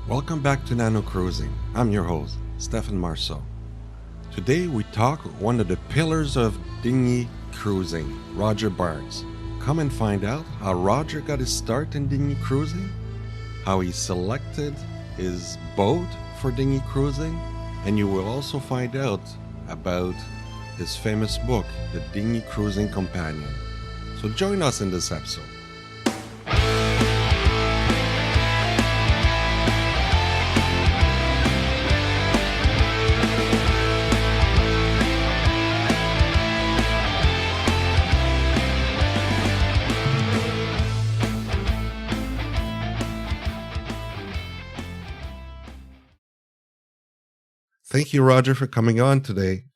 Welcome back to Nano Cruising. I'm your host, Stefan Marceau. Today we talk with one of the pillars of dinghy cruising, Roger Barnes. Come and find out how Roger got his start in dinghy cruising, how he selected his boat for dinghy cruising, and you will also find out about his famous book, The Dinghy Cruising Companion. So join us in this episode. Thank you, Roger, for coming on today.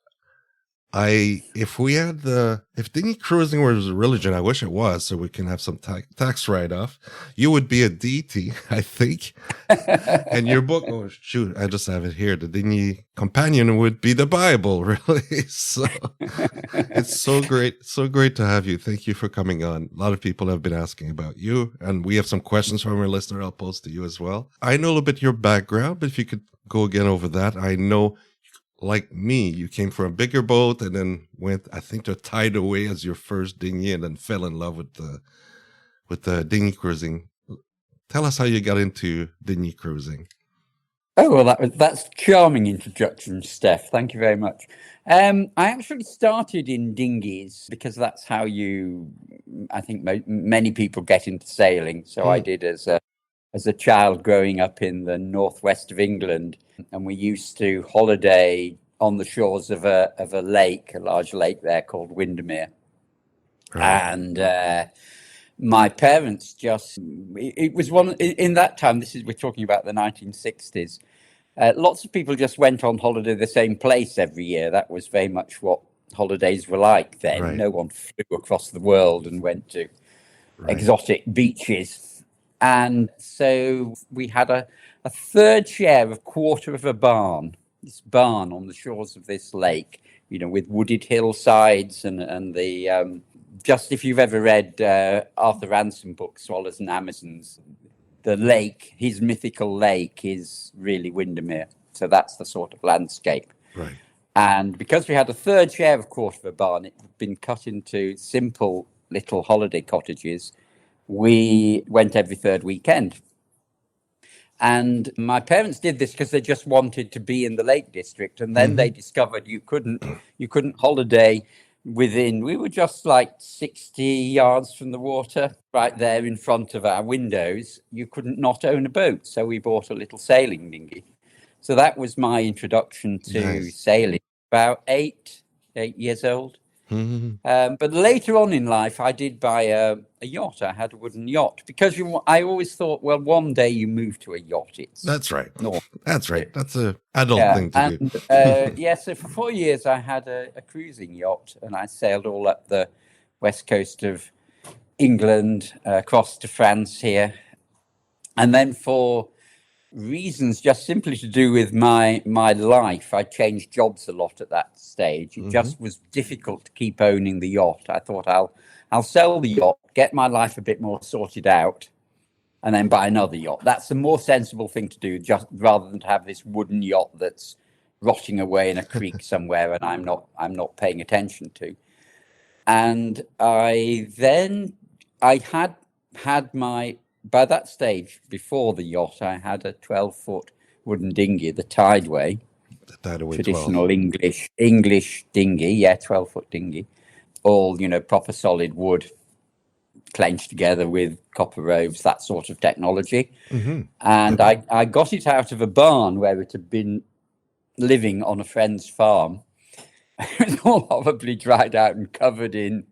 If dinghy cruising was a religion, I wish it was, so we can have some tax write-off. You would be a deity, I think. And your book, oh shoot, I just have it here. The Dinghy Companion would be the Bible, really. So it's so great to have you. Thank you for coming on. A lot of people have been asking about you, and we have some questions from our listener I'll post to you as well. I know a little bit your background, but if you could go again over that. I know, like me, you came from a bigger boat and then went, I think, to Tideway as your first dinghy, and then fell in love with the dinghy cruising. Tell us how you got into dinghy cruising. Oh, well, that's charming introduction, Steph. Thank you very much. I actually started in dinghies because that's how I think many people get into sailing. So I did as a child growing up in the northwest of England, and we used to holiday on the shores of a lake, a large lake there called Windermere. Right. And my parents it was one in that time. We're talking about the 1960s. Lots of people just went on holiday the same place every year. That was very much what holidays were like then. Right. No one flew across the world and went to exotic beaches. And so we had a third share of quarter of a barn, this barn on the shores of this lake, with wooded hillsides and the, just if you've ever read Arthur Ransom book, Swallows and Amazons, the lake, his mythical lake is really Windermere. So that's the sort of landscape. Right. And because we had a third share of quarter of a barn, it had been cut into simple little holiday cottages. We went every third weekend. And my parents did this because they just wanted to be in the Lake District. And then they discovered you couldn't holiday we were just like 60 yards from the water, right there in front of our windows. You couldn't not own a boat. So we bought a little sailing dinghy. So that was my introduction to sailing, about eight years old. But later on in life, I did buy a yacht. I had a wooden yacht because I always thought, well, one day you move to a yacht. That's right. That's right. That's an adult thing to do. So for 4 years, I had a cruising yacht, and I sailed all up the west coast of England, across to France here. And then for reasons just simply to do with my life, I changed jobs a lot at that stage. It just was difficult to keep owning the yacht. I thought I'll sell the yacht, get my life a bit more sorted out, and then buy another yacht. That's the more sensible thing to do, just rather than to have this wooden yacht that's rotting away in a creek somewhere and I'm not paying attention to. And I had my, by that stage, before the yacht, I had a 12-foot wooden dinghy, the Tideway. Traditional 12. English dinghy, 12-foot dinghy. All, proper solid wood, clenched together with copper ropes, that sort of technology. And I got it out of a barn where it had been living on a friend's farm. It was all probably dried out and covered in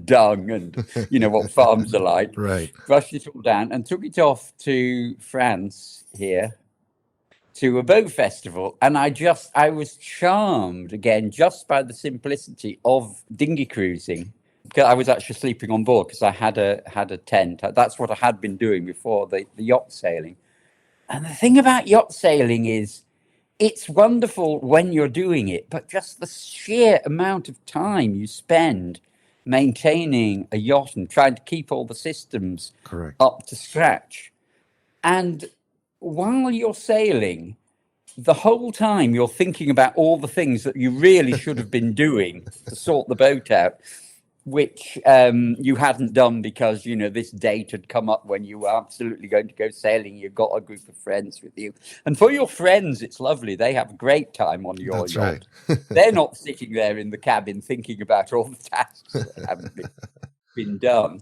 dung and what farms are like. Right. Brushed it all down and took it off to France here to a boat festival. And I was charmed again just by the simplicity of dinghy cruising. Because I was actually sleeping on board because I had a tent. That's what I had been doing before the yacht sailing. And the thing about yacht sailing is it's wonderful when you're doing it, but just the sheer amount of time you spend maintaining a yacht and trying to keep all the systems up to scratch. And while you're sailing, the whole time you're thinking about all the things that you really should have been doing to sort the boat out, which you hadn't done because, this date had come up when you were absolutely going to go sailing. You've got a group of friends with you. And for your friends, it's lovely. They have a great time on your That's yacht. right. They're not sitting there in the cabin thinking about all the tasks that haven't been done.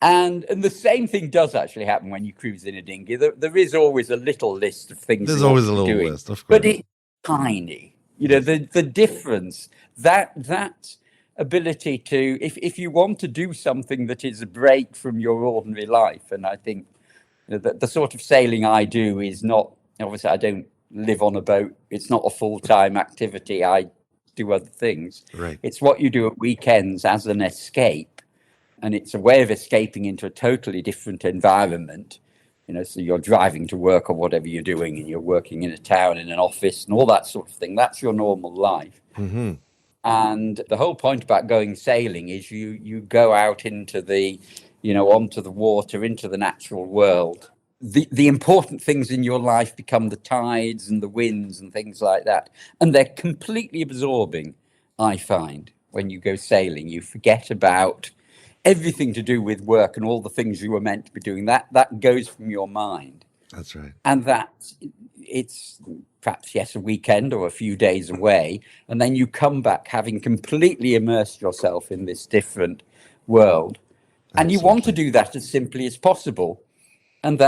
And the same thing does actually happen when you cruise in a dinghy. There is always a little list of things There's you always ought a to be little doing, list, of course. but it's tiny. The difference, that ability to, if you want to do something that is a break from your ordinary life, and I think the sort of sailing I do is not, obviously I don't live on a boat. It's not a full-time activity. I do other things. Right. It's what you do at weekends as an escape. And it's a way of escaping into a totally different environment. So you're driving to work or whatever you're doing, and you're working in a town, in an office, and all that sort of thing. That's your normal life. Mm-hmm. And the whole point about going sailing is you go out into onto the water, into the natural world. The important things in your life become the tides and the winds and things like that. And they're completely absorbing, I find, when you go sailing. You forget about everything to do with work and all the things you were meant to be doing. That goes from your mind. That's right. And that it's perhaps, yes, a weekend or a few days away. And then you come back having completely immersed yourself in this different world. And you want to do that as simply as possible. And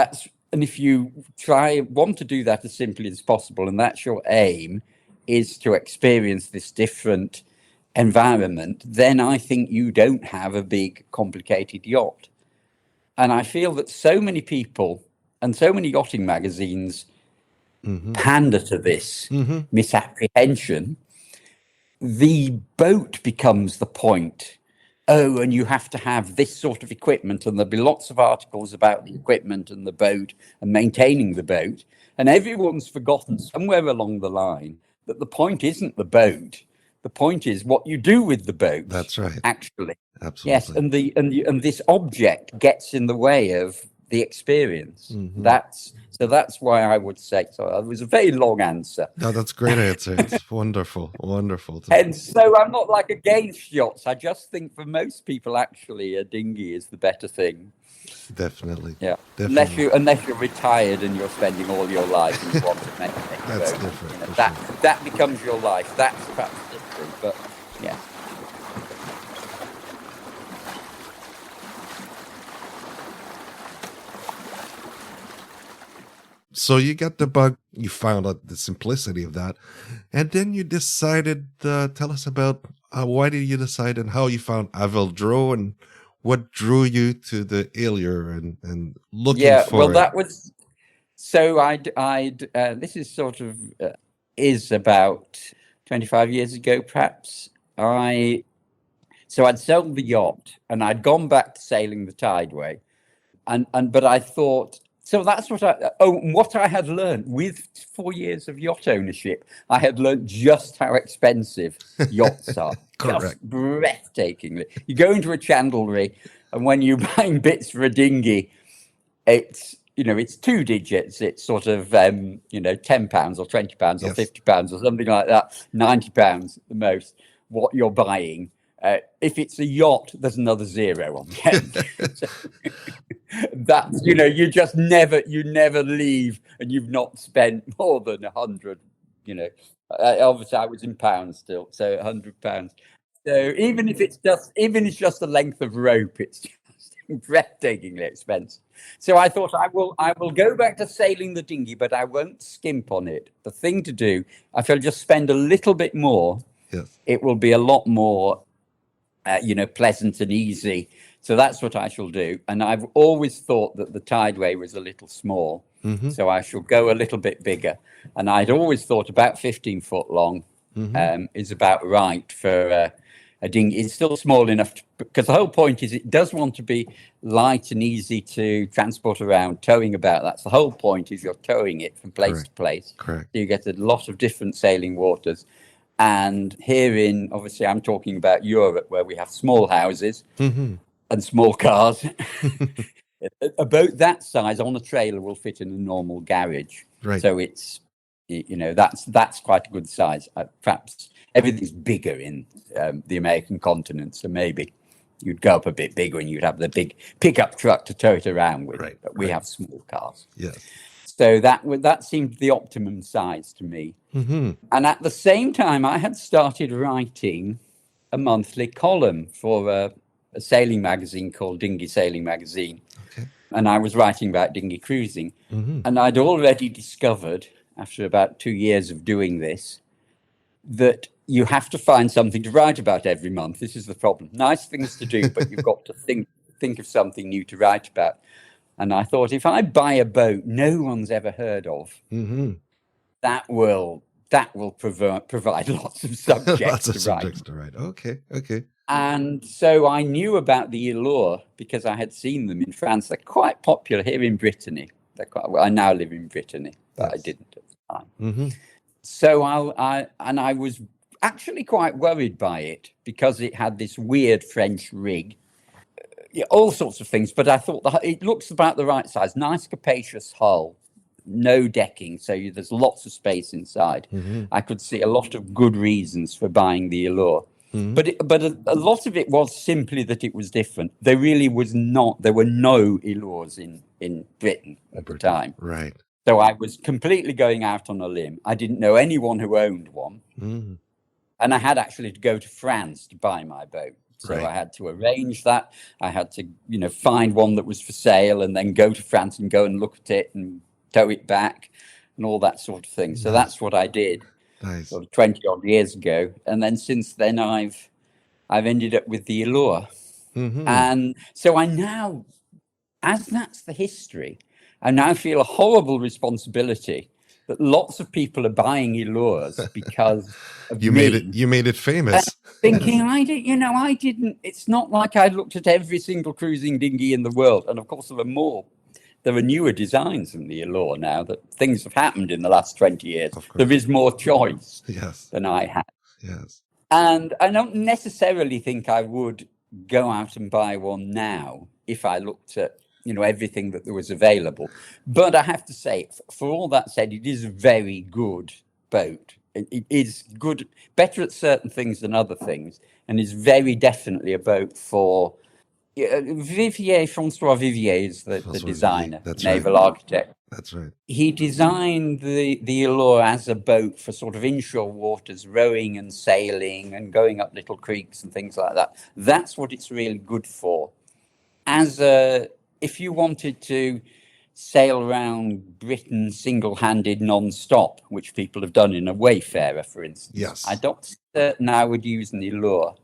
if you want to do that as simply as possible, and that's your aim, is to experience this different environment, then I think you don't have a big, complicated yacht. And I feel that so many people and so many yachting magazines pander to this misapprehension. The boat becomes the point. Oh, and you have to have this sort of equipment, and there'll be lots of articles about the equipment and the boat and maintaining the boat. And everyone's forgotten somewhere along the line that the point isn't the boat. The point is what you do with the boat. That's right. Actually. Absolutely. Yes, and this object gets in the way of the experience. That's why I would say so. It was a very long answer. No, that's a great answer. It's wonderful. And so I'm not like against yachts. I just think for most people, actually, a dinghy is the better thing. Definitely. Yeah. Definitely. Unless you're retired and you're spending all your life and you want to make it. That's different. That becomes your life. That's perhaps different, but yeah. So you got the bug, you found out the simplicity of that, and then you decided, tell us about why did you decide and how you found Avildro and what drew you to the Ilur and looking for it. Yeah, well, that was, so this is sort of, is about 25 years ago, perhaps. So I'd sold the yacht and I'd gone back to sailing the Tideway, but I thought, so that's what I had learned with 4 years of yacht ownership. I had learned just how expensive yachts are. Correct. Just breathtakingly. You go into a chandlery, and when you're buying bits for a dinghy, it's 2 digits. It's sort of £10 or £20 or £50 or something like that. £90 at the most. What you're buying. If it's a yacht, there's another zero on the end. So, that's you never leave, and you've not spent more than 100. Obviously I was in pounds still, so £100. So even if it's just the length of rope, it's just breathtakingly expensive. So I thought I will go back to sailing the dinghy, but I won't skimp on it. The thing to do, if I just spend a little bit more, yes, it will be a lot more pleasant and easy. So that's what I shall do. And I've always thought that the Tideway was a little small. So I shall go a little bit bigger. And I'd always thought about 15 foot long is about right for a dinghy. It's still small enough because the whole point is it does want to be light and easy to transport around, towing about. That's the whole point, is you're towing it from place to place. Correct. So you get a lot of different sailing waters. And here obviously I'm talking about Europe, where we have small houses and small cars. A boat that size on a trailer will fit in a normal garage. Right. So it's, that's quite a good size. Perhaps everything's bigger in the American continent, so maybe you'd go up a bit bigger and you'd have the big pickup truck to tow it around with. Right, But we right. have small cars. Yes. So that seemed the optimum size to me. Mm-hmm. And at the same time, I had started writing a monthly column for a sailing magazine called Dinghy Sailing Magazine. Okay. And I was writing about dinghy cruising. Mm-hmm. And I'd already discovered, after about 2 years of doing this, that you have to find something to write about every month. This is the problem. Nice things to do, but you've got to think of something new to write about. And I thought, if I buy a boat no one's ever heard of, Mm-hmm. that will provide lots of subjects Lots of to subjects write. to write. Okay. Okay. And so I knew about the Ilur because I had seen them in France. They're quite popular here in Brittany. I now live in Brittany, but Yes. I didn't at the time. Mm-hmm. So I was actually quite worried by it because it had this weird French rig, all sorts of things. But I thought it looks about the right size, nice capacious hull, no decking, so there's lots of space inside. Mm-hmm. I could see a lot of good reasons for buying the Ilur. Mm-hmm. But a lot of it was simply that it was different. There really was not. There were no Ilurs in Britain at the time. Right. So I was completely going out on a limb. I didn't know anyone who owned one. Mm-hmm. And I had actually to go to France to buy my boat. So Right. I had to arrange that. I had to, find one that was for sale and then go to France and go and look at it and tow it back and all that sort of thing. So Nice. that's what I did Nice. sort of 20 odd years ago. And then since then I've ended up with the Ilur. Mm-hmm. And so I now, as that's the history, I now feel a horrible responsibility that lots of people are buying Ilurs because of You me. made it famous. Thinking I didn't. It's not like I looked at every single cruising dinghy in the world, and of course there are newer designs in the Ilur now. That things have happened in the last 20 years. Of course. There is more choice Yes. than I had, Yes. and I don't necessarily think I would go out and buy one now if I looked at everything that there was available. But I have to say, for all that said, it is a very good boat. It is good, better at certain things than other things, and is very definitely a boat for Francois Vivier is the designer, That's naval right. architect. That's right. He designed the Ilur as a boat for sort of inshore waters, rowing and sailing and going up little creeks and things like that. That's what it's really good for. If you wanted to sail around Britain single-handed non-stop, which people have done in a Wayfarer, for instance. Yes. I'm not certain I would use an Ilur.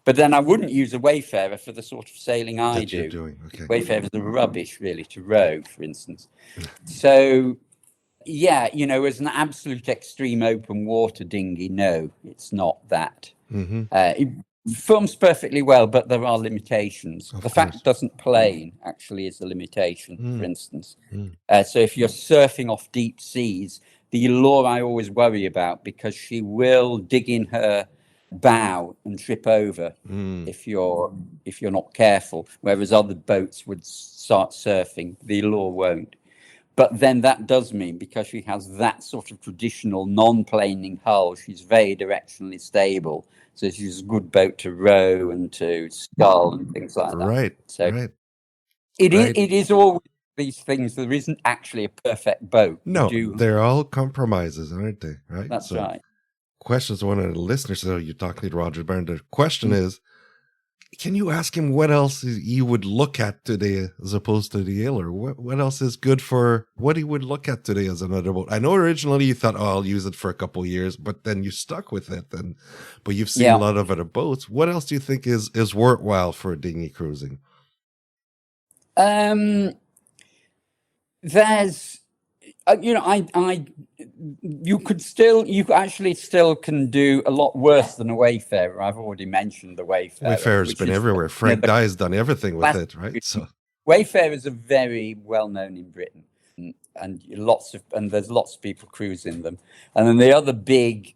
But then I wouldn't use a Wayfarer for the sort of sailing I That do. you're doing. Okay. Wayfarers are rubbish, really, to row, for instance. So, yeah, as an absolute extreme open water dinghy, no, it's not that. Mm-hmm. It forms perfectly well, but there are limitations. Of The fact course. it doesn't plane actually is a limitation, for instance. Mm. So if you're surfing off deep seas, the Ilur I always worry about because she will dig in her bow and trip over if you're not careful, whereas other boats would start surfing. The Ilur won't. But then that does mean, because she has that sort of traditional non-planing hull, she's very directionally stable. So she's a good boat to row and to scull and things like that. Right. So right. it Right. is always these things. There isn't actually a perfect boat. No, they're all compromises, aren't they? Right. That's right. Questions. One of the listeners said, "You're talking to Roger Byrne." The question is, can you ask him what else you would look at today as opposed to the Ilur? What else is good for what he would look at today as another boat? I know originally you thought, I'll use it for a couple of years, but then you stuck with it. But you've seen a lot of other boats. What else do you think is worthwhile for dinghy cruising? There's, you actually still can do a lot worse than a Wayfarer. I've already mentioned the Wayfarer. Wayfarer's been everywhere. Frank Dye's done everything with it, right? So Wayfarers are very well known in Britain, and there's lots of people cruising them. And then the other big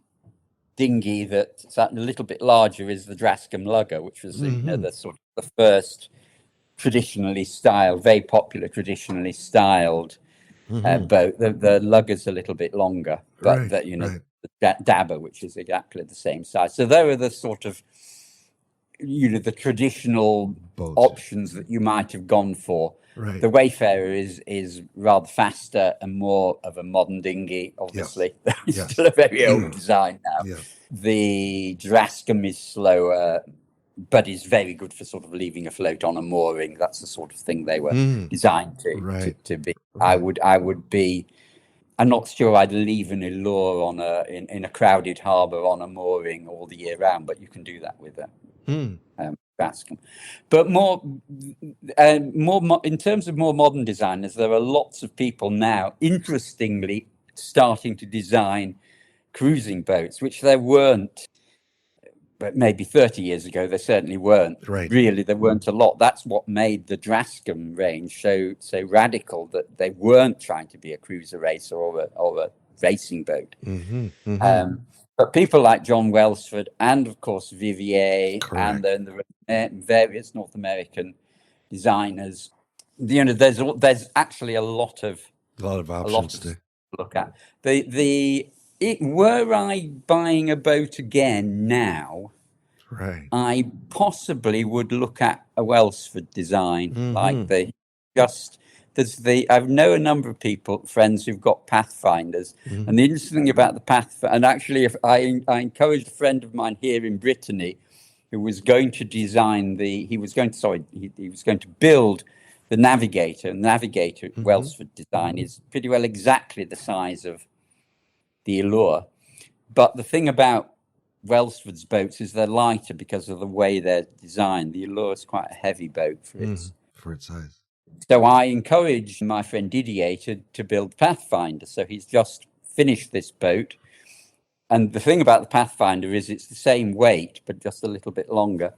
dinghy that's a little bit larger is the Drascombe Lugger, which was the sort of the first traditionally styled, very popular traditionally styled boat. The lugger's a little bit longer, but Right, the dabber, which is exactly the same size. So there are the sort of the traditional boat options that you might have gone for. Right. The Wayfarer is rather faster and more of a modern dinghy, obviously. Yes. It's Yes. still a very old design now. Yes. The Drascombe is slower, but is very good for sort of leaving afloat on a mooring. That's the sort of thing they were designed to be. Right. I would be. I'm not sure I'd leave an Ilur on in a crowded harbour on a mooring all the year round, but you can do that with a Drascombe. But more in terms of more modern designers, there are lots of people now, interestingly, starting to design cruising boats, which there weren't. But maybe 30 years ago, there certainly weren't. Right. Really, there weren't a lot. That's what made the Drascombe range so radical, that they weren't trying to be a cruiser racer or a racing boat. But people like John Welsford and, of course, Vivier and then the various North American designers, there's actually a lot of options to look at. Were I buying a boat again now, right, I possibly would look at a Welsford design, like I know a number of friends who've got Pathfinders, and the interesting thing about the Pathfinder, and actually, if I encouraged a friend of mine here in Brittany, who was going to design he was going to build the Navigator. And the Navigator Welsford design is pretty well exactly the size of the Ilur, but the thing about Welsford's boats is they're lighter because of the way they're designed. The Ilur is quite a heavy boat for its size. So I encouraged my friend Didier to build Pathfinder. So he's just finished this boat. And the thing about the Pathfinder is it's the same weight, but just a little bit longer.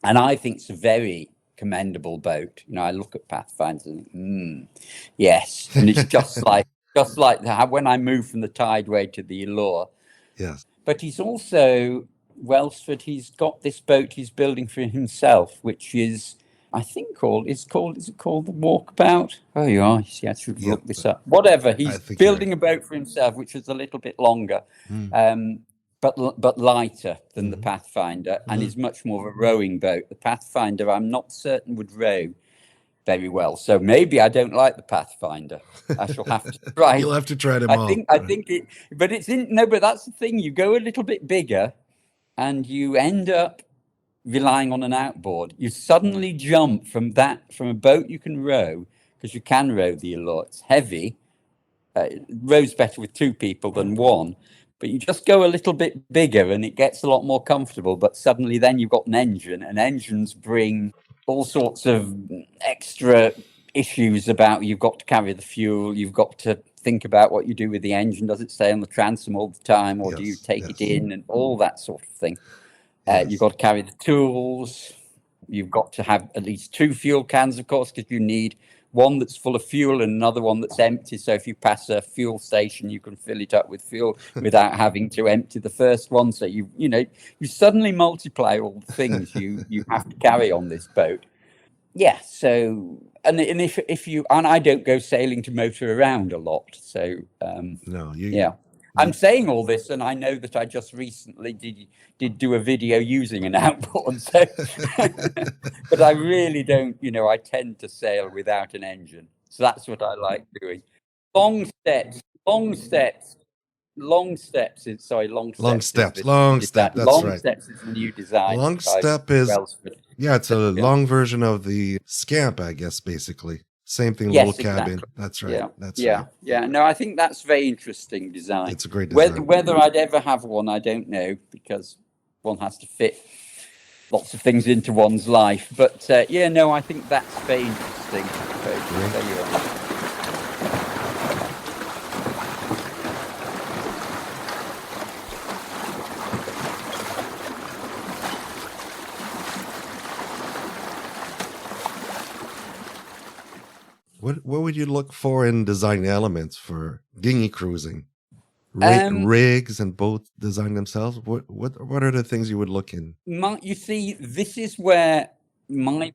And I think it's a very commendable boat. I look at Pathfinders and think, yes. And it's just like when I moved from the Tideway to the Ilur. Yes. But he's also, Welsford, he's got this boat he's building for himself, which is, I think is it called the Walkabout? Oh, you are. You see, I should look this up. Whatever. He's building a boat for himself, which is a little bit longer, but lighter than the Pathfinder, and is much more of a rowing boat. The Pathfinder, I'm not certain would row very well. So maybe I don't like the Pathfinder. I shall have to try. You'll have to try them all. I think it, but it's but that's the thing. You go a little bit bigger, and you end up relying on an outboard. You suddenly jump from a boat you can row, because you can row the Ilur. It's heavy. It rows better with two people than one. But you just go a little bit bigger, and it gets a lot more comfortable. But suddenly, then you've got an engine, and engines bring all sorts of extra issues about you've got to carry the fuel, you've got to think about what you do with the engine. Does it stay on the transom all the time, or do you take it in, and all that sort of thing? You've got to carry the tools. You've got to have at least two fuel cans, of course, because you need one that's full of fuel and another one that's empty. So if you pass a fuel station, you can fill it up with fuel without having to empty the first one. So you suddenly multiply all the things you have to carry on this boat. Yeah. So and if you and I don't go sailing to motor around a lot. So no, I'm saying all this, and I know that I just recently did do a video using an outboard. So, but I really don't. I tend to sail without an engine, so that's what I like doing. Long steps. Long steps. Long steps. That's right. Long step is the new design. Long step is it's a long version of the Scamp, I guess, basically. Same thing, little cabin. Exactly. That's right. Right. Yeah. No, I think that's very interesting design. It's a great design. Whether I'd ever have one, I don't know, because one has to fit lots of things into one's life. But I think that's very interesting. There you are. What would you look for in design elements for dinghy cruising? Rigs and boat design themselves? What are the things you would look in? You see, this is where My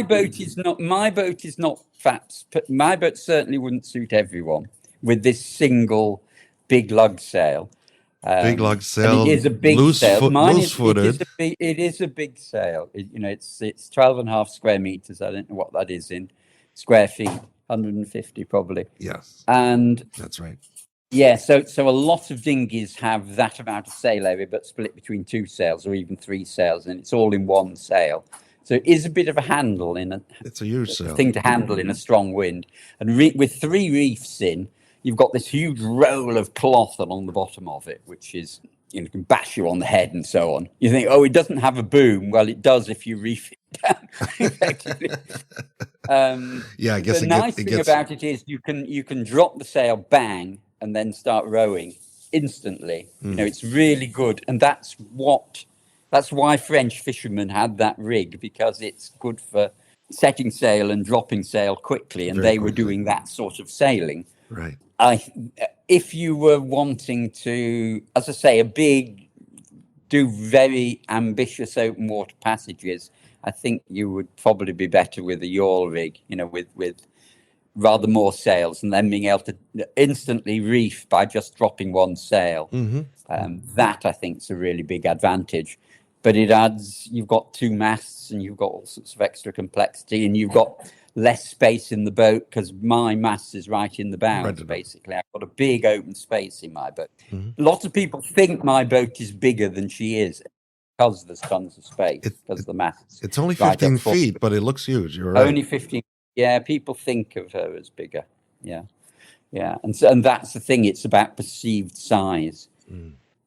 boat is not. My boat is not fat. My boat certainly wouldn't suit everyone with this single big lug sail. Big lug And it sail, is a big sail. Mine loose is. It is footed. a big. It is a big sail. It's 12.5 square meters. I don't know what that is in square feet. 150 probably. Yes, And that's right. yeah, so a lot of dinghies have that amount of sail area, but split between two sails or even three sails, and it's all in one sail. So it is a bit of a handle It's a huge a sail. thing to handle in a strong wind. And with three reefs in, you've got this huge roll of cloth along the bottom of it, which is can bash you on the head and so on. You think, oh, it doesn't have a boom. Well, it does if you reef it down, effectively. Yeah, I guess The it nice it thing gets about it is you can drop the sail, bang, and then start rowing instantly. It's really good, and that's why French fishermen had that rig, because it's good for setting sail and dropping sail quickly, and very they were quickly. doing that sort of sailing. Right. If you were wanting to, as I say, do very ambitious open water passages, I think you would probably be better with a yawl rig, with rather more sails, and then being able to instantly reef by just dropping one sail. That I think is a really big advantage. But you've got two masts, and you've got all sorts of extra complexity, and you've got less space in the boat, because my mast is right in the bows, basically. I've got a big open space in my boat. Lots of people think my boat is bigger than she is, because there's tons of space, because the mast's It's only right 15 up front. feet, but it looks huge. You're right. Only 15. Yeah, people think of her as bigger. Yeah. Yeah. And that's the thing. It's about perceived size.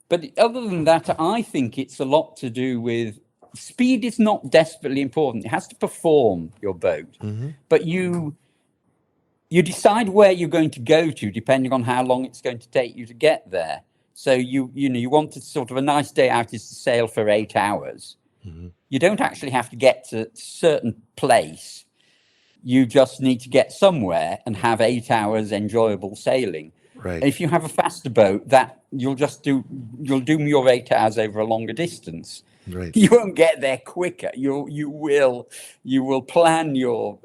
But other than that, I think it's a lot to do with speed is not desperately important. It has to perform, your boat. But you decide where you're going to go to depending on how long it's going to take you to get there. So you want to sort of, a nice day out is to sail for 8 hours. You don't actually have to get to a certain place. You just need to get somewhere and have 8 hours enjoyable sailing. Right. If you have a faster boat, that you'll do your 8 hours over a longer distance. Right. You won't get there quicker. You will plan your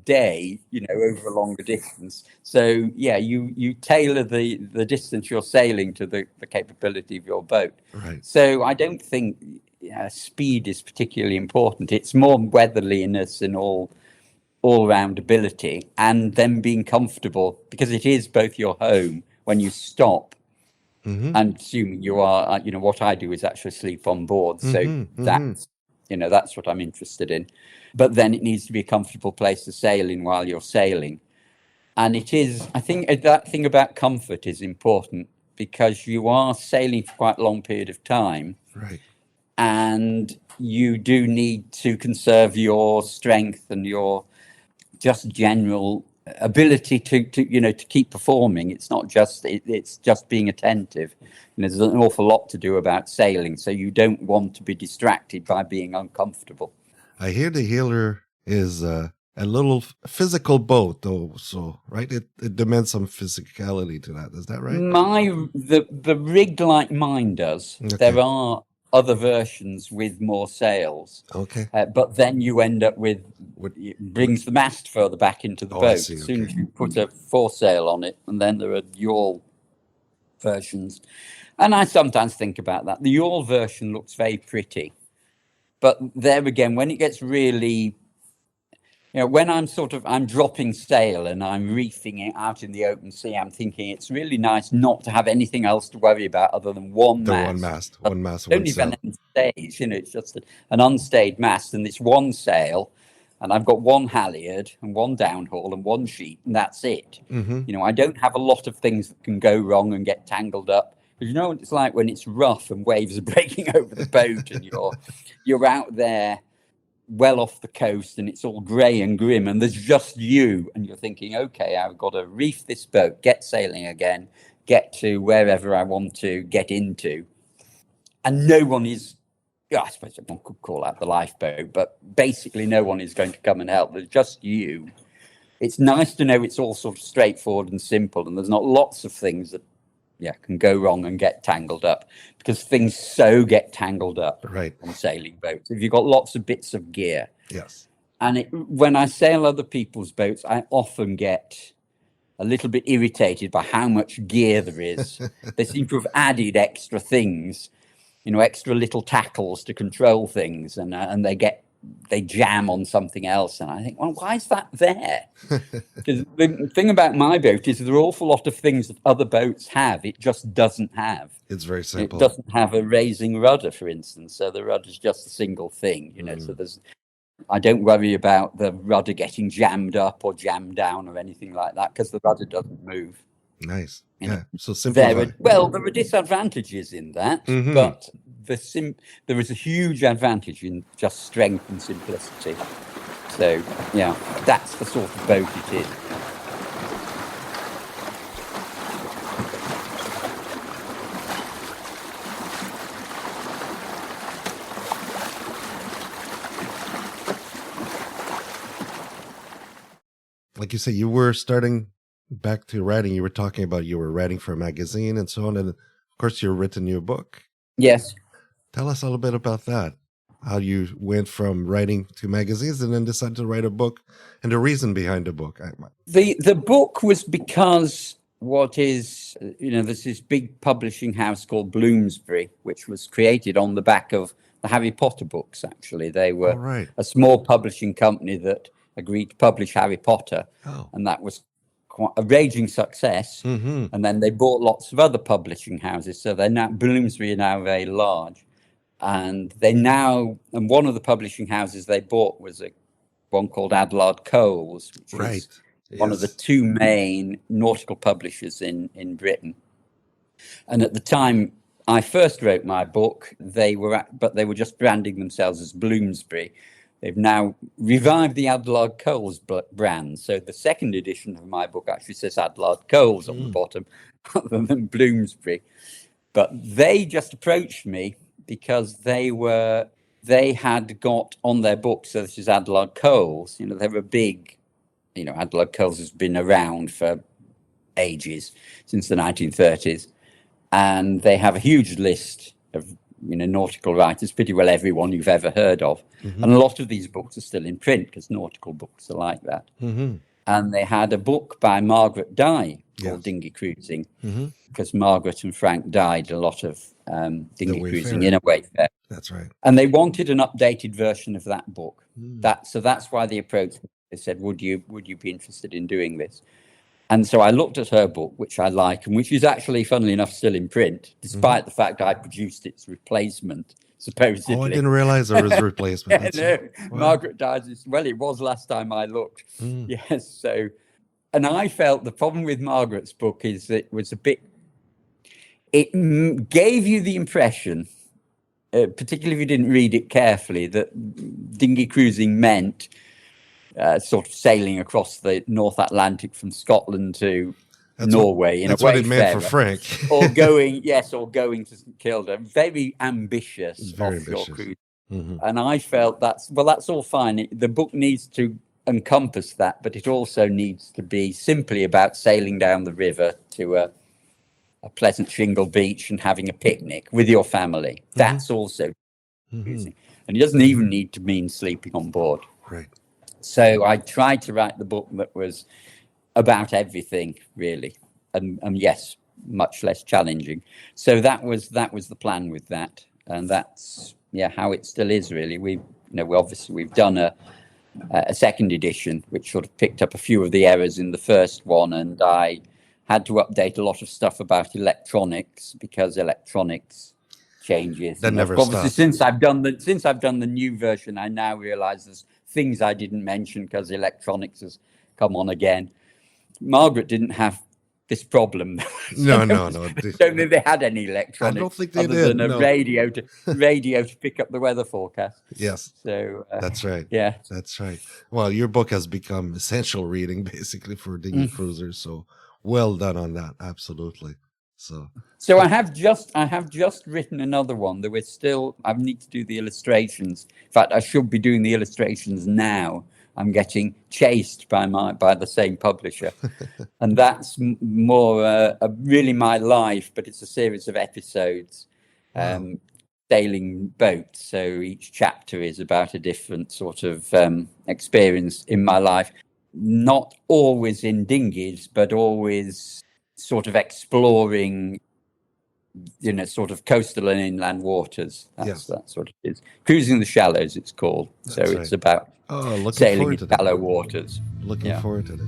day, over a longer distance. So yeah, you tailor the distance you're sailing to the capability of your boat. Right. So I don't think speed is particularly important. It's more weatherliness and all-round ability, and then being comfortable, because it is both your home when you stop. I'm assuming you are. What I do is actually sleep on board, so that's what I'm interested in. But then it needs to be a comfortable place to sail in while you're sailing, and it is. I think that thing about comfort is important, because you are sailing for quite a long period of time. Right. And you do need to conserve your strength and your just general ability to keep performing. It's not just it's just being attentive. There's an awful lot to do about sailing, so you don't want to be distracted by being uncomfortable. I hear the Ilur is a little physical boat, though. So right, it demands some physicality to that. Is that right? The rig like mine does. Okay. There are other versions with more sails. Okay. But then you end up with it brings the mast further back into the boat. See, as soon okay. as you put a foresail on it, and then there are yawl versions. And I sometimes think about that. The yawl version looks very pretty, but there again, when it gets really, when I'm dropping sail and I'm reefing it out in the open sea, I'm thinking it's really nice not to have anything else to worry about other than one mast. One mast, Don't one even sail. unstayed, it's just an unstayed mast, and it's one sail, and I've got one halyard and one downhaul and one sheet, and that's it. I don't have a lot of things that can go wrong and get tangled up. Because what it's like when it's rough and waves are breaking over the boat, and you're out there well off the coast, and it's all grey and grim, and there's just you, and you're thinking, okay, I've got to reef this boat, get sailing again, get to wherever I want to get into, and no one is, I suppose one could call that the lifeboat, but basically no one is going to come and help. There's just you. It's nice to know it's all sort of straightforward and simple, and there's not lots of things that can go wrong and get tangled up, because things so get tangled up Right. on sailing boats. If you've got lots of bits of gear, Yes. And when I sail other people's boats, I often get a little bit irritated by how much gear there is. They seem to have added extra things, extra little tackles to control things, and they jam on something else. And I think, well, why is that there? Because the thing about my boat is there are an awful lot of things that other boats have. It just doesn't have. It's very It simple. doesn't have a raising rudder, for instance. So the rudder is just a single thing, So I don't worry about the rudder getting jammed up or jammed down or anything like that because the rudder doesn't move. Nice. You know, Yeah. So simplify. there are disadvantages in that, but there is a huge advantage in just strength and simplicity. So, yeah, that's the sort of boat it is. Like you say, you were starting back to writing. You were talking about you were writing for a magazine and so on. And of course, you've written your book. Yes. Tell us a little bit about that. How you went from writing to magazines and then decided to write a book, and the reason behind the book. The book was because there's this big publishing house called Bloomsbury, which was created on the back of the Harry Potter books. Actually, they were a small publishing company that agreed to publish Harry Potter, and that was quite a raging success. And then they bought lots of other publishing houses, so Bloomsbury are now very large. And one of the publishing houses they bought was one called Adlard Coles, which is one of the two main nautical publishers in Britain. And at the time I first wrote my book, they were just branding themselves as Bloomsbury. They've now revived the Adlard Coles brand. So the second edition of my book actually says Adlard Coles on the bottom rather than Bloomsbury. But they just approached me because they had got on their book, so this is Adlard Coles, they were big, Adlard Coles has been around for ages, since the 1930s, and they have a huge list of nautical writers, pretty well everyone you've ever heard of. And a lot of these books are still in print because nautical books are like that. And they had a book by Margaret Dye called Dinghy Cruising, because Margaret and Frank died a lot of dinghy cruising in a Wayfarer. That's right. And they wanted an updated version of that book. So that's why they approached me. They said, would you be interested in doing this? And so I looked at her book, which I like, and which is actually, funnily enough, still in print, despite the fact I produced its replacement, supposedly. Oh, I didn't realize there was a replacement. Margaret died. Well, it was last time I looked. Yes. So, and I felt the problem with Margaret's book is that it gave you the impression, particularly if you didn't read it carefully, that dinghy cruising meant sort of sailing across the North Atlantic from Scotland to Norway. That's what it meant for Frank. or going to St Kilda. Very ambitious offshore cruise. And I felt that's all fine. The book needs to encompass that, but it also needs to be simply about sailing down the river to a pleasant shingle beach and having a picnic with your family. That's also cruising. And it doesn't even need to mean sleeping on board. Right. So I tried to write the book that was about everything, really, and yes, much less challenging. So that was the plan with that, and that's how it still is, really. We've done a second edition, which sort of picked up a few of the errors in the first one, and I had to update a lot of stuff about electronics because electronics changes. That never obviously stops. Since I've done the new version, I now realise there's things I didn't mention because electronics has come on again. Margaret didn't have this problem. No. I don't think they had any electronics. I don't think they other did. than a radio to pick up the weather forecast. Yes. So that's right. Yeah, that's right. Well, your book has become essential reading basically for dinghy cruisers. So well done on that. Absolutely. So I have just written another one. I need to do the illustrations. In fact, I should be doing the illustrations now. I'm getting chased by the same publisher, and that's more really my life. But it's a series of episodes. Wow. sailing boats. So each chapter is about a different sort of experience in my life. Not always in dinghies, but always sort of exploring, sort of coastal and inland waters. That's what it is. Cruising the Shallows, it's called. So That's it's right. about Looking sailing forward in to that. shallow waters. Looking forward to it.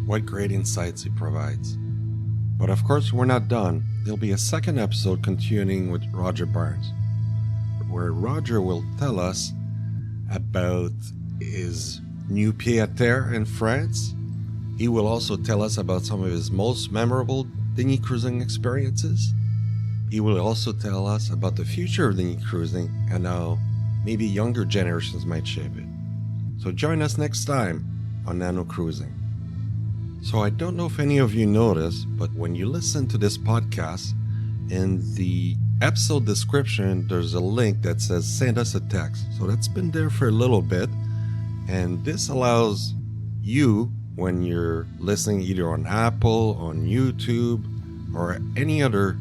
What great insights he provides. But of course, we're not done. There'll be a second episode continuing with Roger Barnes, where Roger will tell us about his new pied-à-terre in France. He will also tell us about some of his most memorable dinghy cruising experiences. He will also tell us about the future of dinghy cruising and how maybe younger generations might shape it. So join us next time on Nano Cruising. So I don't know if any of you noticed, but when you listen to this podcast, in the episode description, there's a link that says send us a text. So that's been there for a little bit. And this allows you, when you're listening either on Apple, on YouTube, or any other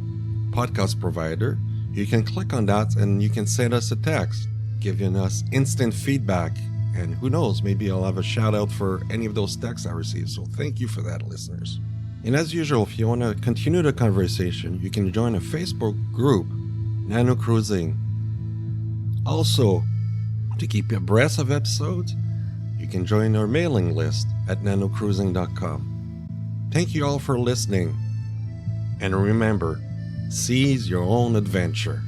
podcast provider, you can click on that and you can send us a text, giving us instant feedback. And who knows, maybe I'll have a shout out for any of those texts I received. So thank you for that, listeners. And as usual, if you want to continue the conversation, you can join a Facebook group, Nano Cruising. Also, to keep abreast of episodes, you can join our mailing list at nanocruising.com. Thank you all for listening. And remember, seize your own adventure.